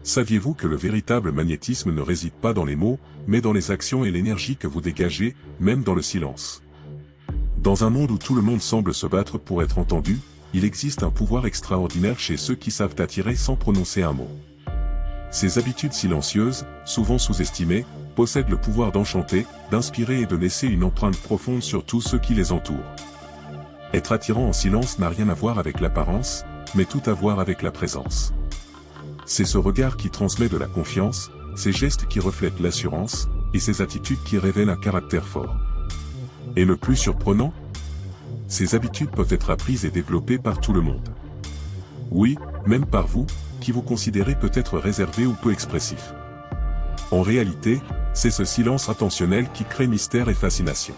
Saviez-vous que le véritable magnétisme ne réside pas dans les mots, mais dans les actions et l'énergie que vous dégagez, même dans le silence? Dans un monde où tout le monde semble se battre pour être entendu, il existe un pouvoir extraordinaire chez ceux qui savent attirer sans prononcer un mot. Ces habitudes silencieuses, souvent sous-estimées, possèdent le pouvoir d'enchanter, d'inspirer et de laisser une empreinte profonde sur tous ceux qui les entourent. Être attirant en silence n'a rien à voir avec l'apparence, mais tout à voir avec la présence. C'est ce regard qui transmet de la confiance, ces gestes qui reflètent l'assurance, et ces attitudes qui révèlent un caractère fort. Et le plus surprenant? Ces habitudes peuvent être apprises et développées par tout le monde. Oui, même par vous, qui vous considérez peut-être réservé ou peu expressif. En réalité, c'est ce silence intentionnel qui crée mystère et fascination.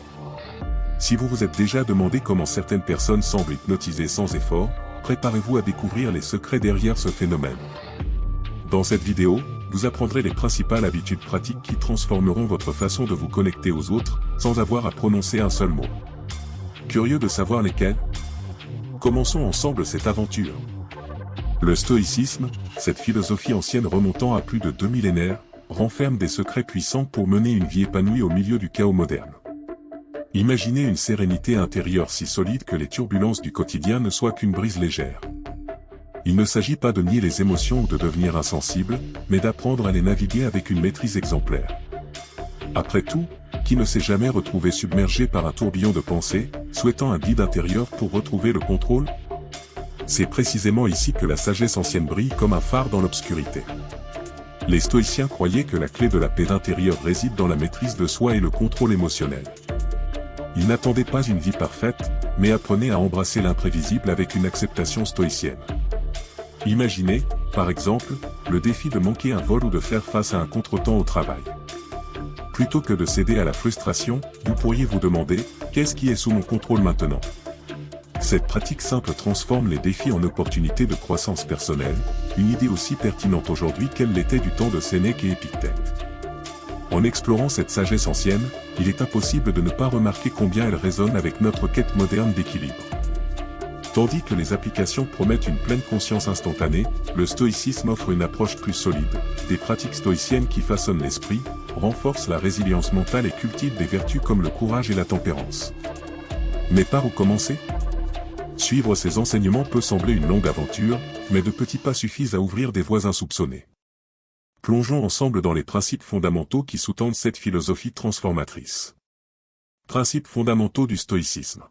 Si vous vous êtes déjà demandé comment certaines personnes semblent hypnotiser sans effort, préparez-vous à découvrir les secrets derrière ce phénomène. Dans cette vidéo, vous apprendrez les principales habitudes pratiques qui transformeront votre façon de vous connecter aux autres, sans avoir à prononcer un seul mot. Curieux de savoir lesquelles? Commençons ensemble cette aventure. Le stoïcisme, cette philosophie ancienne remontant à plus de 2 millénaires, renferme des secrets puissants pour mener une vie épanouie au milieu du chaos moderne. Imaginez une sérénité intérieure si solide que les turbulences du quotidien ne soient qu'une brise légère. Il ne s'agit pas de nier les émotions ou de devenir insensible, mais d'apprendre à les naviguer avec une maîtrise exemplaire. Après tout, qui ne s'est jamais retrouvé submergé par un tourbillon de pensées, souhaitant un guide intérieur pour retrouver le contrôle? C'est précisément ici que la sagesse ancienne brille comme un phare dans l'obscurité. Les stoïciens croyaient que la clé de la paix intérieure réside dans la maîtrise de soi et le contrôle émotionnel. Ils n'attendaient pas une vie parfaite, mais apprenaient à embrasser l'imprévisible avec une acceptation stoïcienne. Imaginez, par exemple, le défi de manquer un vol ou de faire face à un contretemps au travail. Plutôt que de céder à la frustration, vous pourriez vous demander, qu'est-ce qui est sous mon contrôle maintenant? Cette pratique simple transforme les défis en opportunités de croissance personnelle, une idée aussi pertinente aujourd'hui qu'elle l'était du temps de Sénèque et Épictète. En explorant cette sagesse ancienne, il est impossible de ne pas remarquer combien elle résonne avec notre quête moderne d'équilibre. Tandis que les applications promettent une pleine conscience instantanée, le stoïcisme offre une approche plus solide, des pratiques stoïciennes qui façonnent l'esprit, renforcent la résilience mentale et cultivent des vertus comme le courage et la tempérance. Mais par où commencer? Suivre ces enseignements peut sembler une longue aventure, mais de petits pas suffisent à ouvrir des voies insoupçonnées. Plongeons ensemble dans les principes fondamentaux qui sous-tendent cette philosophie transformatrice. Principes fondamentaux du stoïcisme.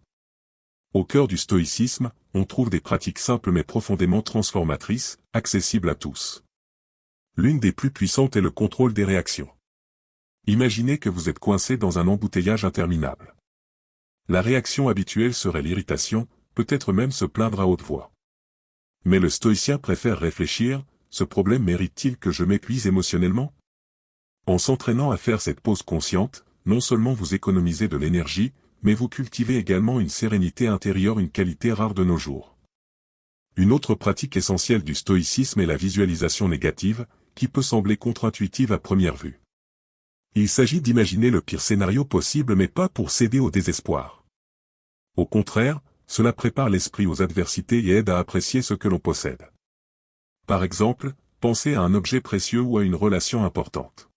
Au cœur du stoïcisme, on trouve des pratiques simples mais profondément transformatrices, accessibles à tous. L'une des plus puissantes est le contrôle des réactions. Imaginez que vous êtes coincé dans un embouteillage interminable. La réaction habituelle serait l'irritation, peut-être même se plaindre à haute voix. Mais le stoïcien préfère réfléchir, ce problème mérite-t-il que je m'épuise émotionnellement? En s'entraînant à faire cette pause consciente, non seulement vous économisez de l'énergie, mais vous cultivez également une sérénité intérieure, une qualité rare de nos jours. Une autre pratique essentielle du stoïcisme est la visualisation négative, qui peut sembler contre-intuitive à première vue. Il s'agit d'imaginer le pire scénario possible mais pas pour céder au désespoir. Au contraire, cela prépare l'esprit aux adversités et aide à apprécier ce que l'on possède. Par exemple, pensez à un objet précieux ou à une relation importante.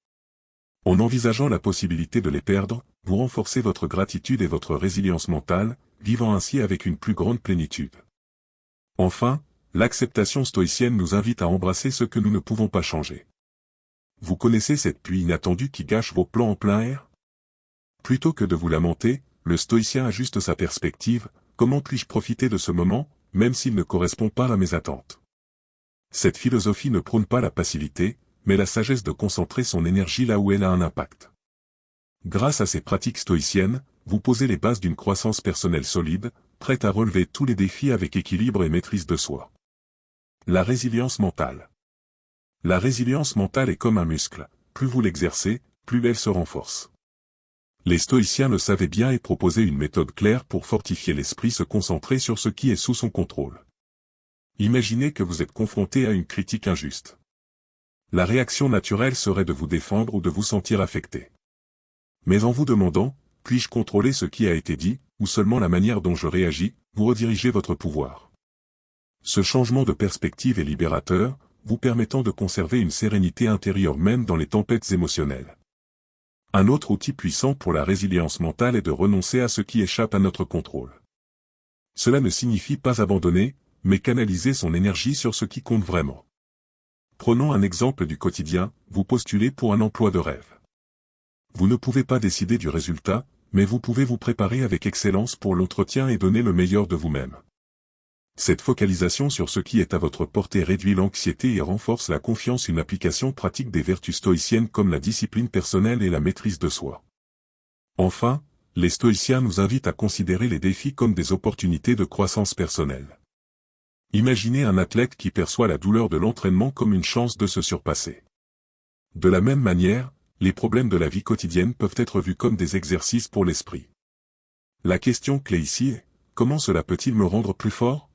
En envisageant la possibilité de les perdre, vous renforcez votre gratitude et votre résilience mentale, vivant ainsi avec une plus grande plénitude. Enfin, l'acceptation stoïcienne nous invite à embrasser ce que nous ne pouvons pas changer. Vous connaissez cette pluie inattendue qui gâche vos plans en plein air? Plutôt que de vous lamenter, le stoïcien ajuste sa perspective. Comment puis-je profiter de ce moment, même s'il ne correspond pas à mes attentes? Cette philosophie ne prône pas la passivité, mais la sagesse de concentrer son énergie là où elle a un impact. Grâce à ces pratiques stoïciennes, vous posez les bases d'une croissance personnelle solide, prête à relever tous les défis avec équilibre et maîtrise de soi. La résilience mentale. La résilience mentale est comme un muscle, plus vous l'exercez, plus elle se renforce. Les stoïciens le savaient bien et proposaient une méthode claire pour fortifier l'esprit, se concentrer sur ce qui est sous son contrôle. Imaginez que vous êtes confronté à une critique injuste. La réaction naturelle serait de vous défendre ou de vous sentir affecté. Mais en vous demandant, puis-je contrôler ce qui a été dit, ou seulement la manière dont je réagis, vous redirigez votre pouvoir. Ce changement de perspective est libérateur, vous permettant de conserver une sérénité intérieure même dans les tempêtes émotionnelles. Un autre outil puissant pour la résilience mentale est de renoncer à ce qui échappe à notre contrôle. Cela ne signifie pas abandonner, mais canaliser son énergie sur ce qui compte vraiment. Prenons un exemple du quotidien, vous postulez pour un emploi de rêve. Vous ne pouvez pas décider du résultat, mais vous pouvez vous préparer avec excellence pour l'entretien et donner le meilleur de vous-même. Cette focalisation sur ce qui est à votre portée réduit l'anxiété et renforce la confiance, une application pratique des vertus stoïciennes comme la discipline personnelle et la maîtrise de soi. Enfin, les stoïciens nous invitent à considérer les défis comme des opportunités de croissance personnelle. Imaginez un athlète qui perçoit la douleur de l'entraînement comme une chance de se surpasser. De la même manière, les problèmes de la vie quotidienne peuvent être vus comme des exercices pour l'esprit. La question clé ici est, comment cela peut-il me rendre plus fort ?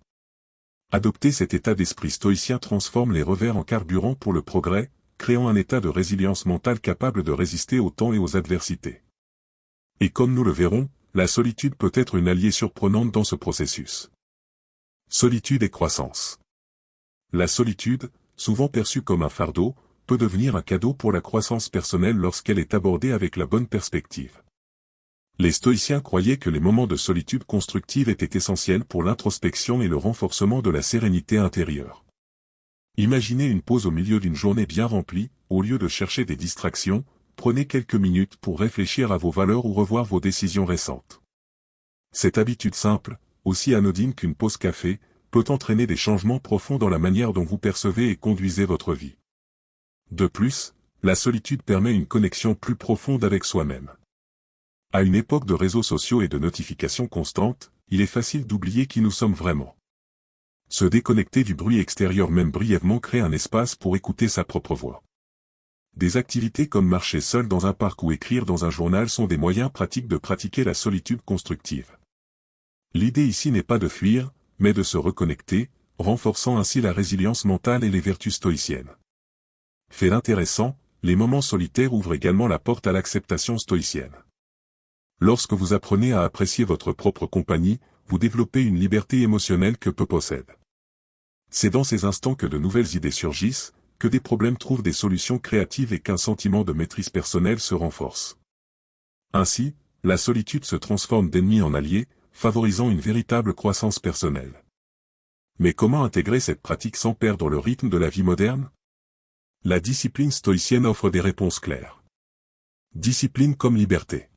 Adopter cet état d'esprit stoïcien transforme les revers en carburant pour le progrès, créant un état de résilience mentale capable de résister au temps et aux adversités. Et comme nous le verrons, la solitude peut être une alliée surprenante dans ce processus. Solitude et croissance. La solitude, souvent perçue comme un fardeau, peut devenir un cadeau pour la croissance personnelle lorsqu'elle est abordée avec la bonne perspective. Les stoïciens croyaient que les moments de solitude constructive étaient essentiels pour l'introspection et le renforcement de la sérénité intérieure. Imaginez une pause au milieu d'une journée bien remplie, au lieu de chercher des distractions, prenez quelques minutes pour réfléchir à vos valeurs ou revoir vos décisions récentes. Cette habitude simple, aussi anodine qu'une pause café, peut entraîner des changements profonds dans la manière dont vous percevez et conduisez votre vie. De plus, la solitude permet une connexion plus profonde avec soi-même. À une époque de réseaux sociaux et de notifications constantes, il est facile d'oublier qui nous sommes vraiment. Se déconnecter du bruit extérieur même brièvement crée un espace pour écouter sa propre voix. Des activités comme marcher seul dans un parc ou écrire dans un journal sont des moyens pratiques de pratiquer la solitude constructive. L'idée ici n'est pas de fuir, mais de se reconnecter, renforçant ainsi la résilience mentale et les vertus stoïciennes. Fait intéressant, les moments solitaires ouvrent également la porte à l'acceptation stoïcienne. Lorsque vous apprenez à apprécier votre propre compagnie, vous développez une liberté émotionnelle que peu possèdent. C'est dans ces instants que de nouvelles idées surgissent, que des problèmes trouvent des solutions créatives et qu'un sentiment de maîtrise personnelle se renforce. Ainsi, la solitude se transforme d'ennemi en allié, favorisant une véritable croissance personnelle. Mais comment intégrer cette pratique sans perdre le rythme de la vie moderne ? La discipline stoïcienne offre des réponses claires. Discipline comme liberté.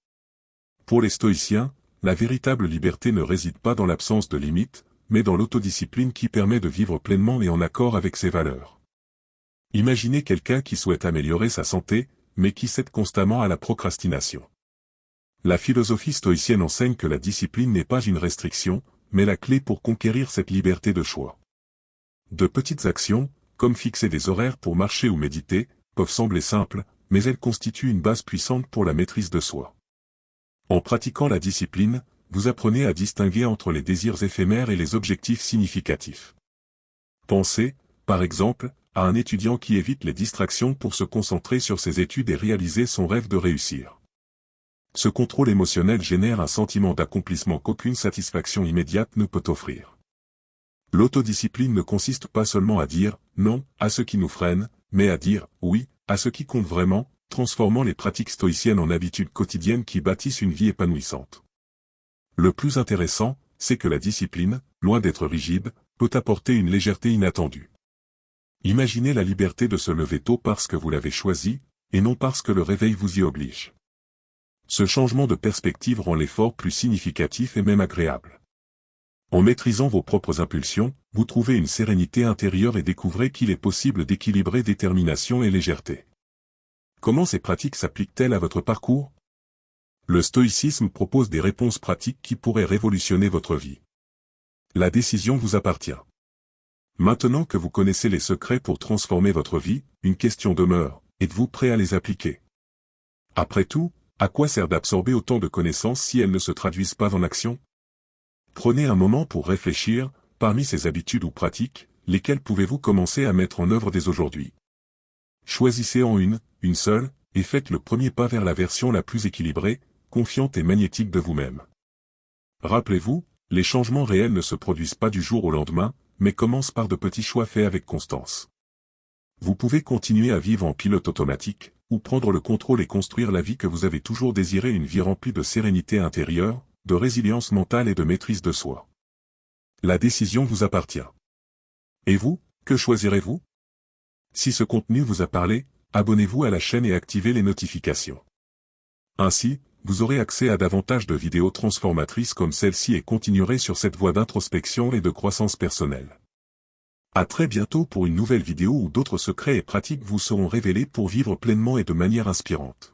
Pour les stoïciens, la véritable liberté ne réside pas dans l'absence de limites, mais dans l'autodiscipline qui permet de vivre pleinement et en accord avec ses valeurs. Imaginez quelqu'un qui souhaite améliorer sa santé, mais qui cède constamment à la procrastination. La philosophie stoïcienne enseigne que la discipline n'est pas une restriction, mais la clé pour conquérir cette liberté de choix. De petites actions, comme fixer des horaires pour marcher ou méditer, peuvent sembler simples, mais elles constituent une base puissante pour la maîtrise de soi. En pratiquant la discipline, vous apprenez à distinguer entre les désirs éphémères et les objectifs significatifs. Pensez, par exemple, à un étudiant qui évite les distractions pour se concentrer sur ses études et réaliser son rêve de réussir. Ce contrôle émotionnel génère un sentiment d'accomplissement qu'aucune satisfaction immédiate ne peut offrir. L'autodiscipline ne consiste pas seulement à dire « non » à ce qui nous freine, mais à dire « oui » à ce qui compte vraiment, transformant les pratiques stoïciennes en habitudes quotidiennes qui bâtissent une vie épanouissante. Le plus intéressant, c'est que la discipline, loin d'être rigide, peut apporter une légèreté inattendue. Imaginez la liberté de se lever tôt parce que vous l'avez choisi, et non parce que le réveil vous y oblige. Ce changement de perspective rend l'effort plus significatif et même agréable. En maîtrisant vos propres impulsions, vous trouvez une sérénité intérieure et découvrez qu'il est possible d'équilibrer détermination et légèreté. Comment ces pratiques s'appliquent-elles à votre parcours ? Le stoïcisme propose des réponses pratiques qui pourraient révolutionner votre vie. La décision vous appartient. Maintenant que vous connaissez les secrets pour transformer votre vie, une question demeure, êtes-vous prêt à les appliquer ? Après tout, à quoi sert d'absorber autant de connaissances si elles ne se traduisent pas en action ? Prenez un moment pour réfléchir, parmi ces habitudes ou pratiques, lesquelles pouvez-vous commencer à mettre en œuvre dès aujourd'hui ? Choisissez en une seule, et faites le premier pas vers la version la plus équilibrée, confiante et magnétique de vous-même. Rappelez-vous, les changements réels ne se produisent pas du jour au lendemain, mais commencent par de petits choix faits avec constance. Vous pouvez continuer à vivre en pilote automatique, ou prendre le contrôle et construire la vie que vous avez toujours désiré, une vie remplie de sérénité intérieure, de résilience mentale et de maîtrise de soi. La décision vous appartient. Et vous, que choisirez-vous? Si ce contenu vous a parlé, abonnez-vous à la chaîne et activez les notifications. Ainsi, vous aurez accès à davantage de vidéos transformatrices comme celle-ci et continuerez sur cette voie d'introspection et de croissance personnelle. À très bientôt pour une nouvelle vidéo où d'autres secrets et pratiques vous seront révélés pour vivre pleinement et de manière inspirante.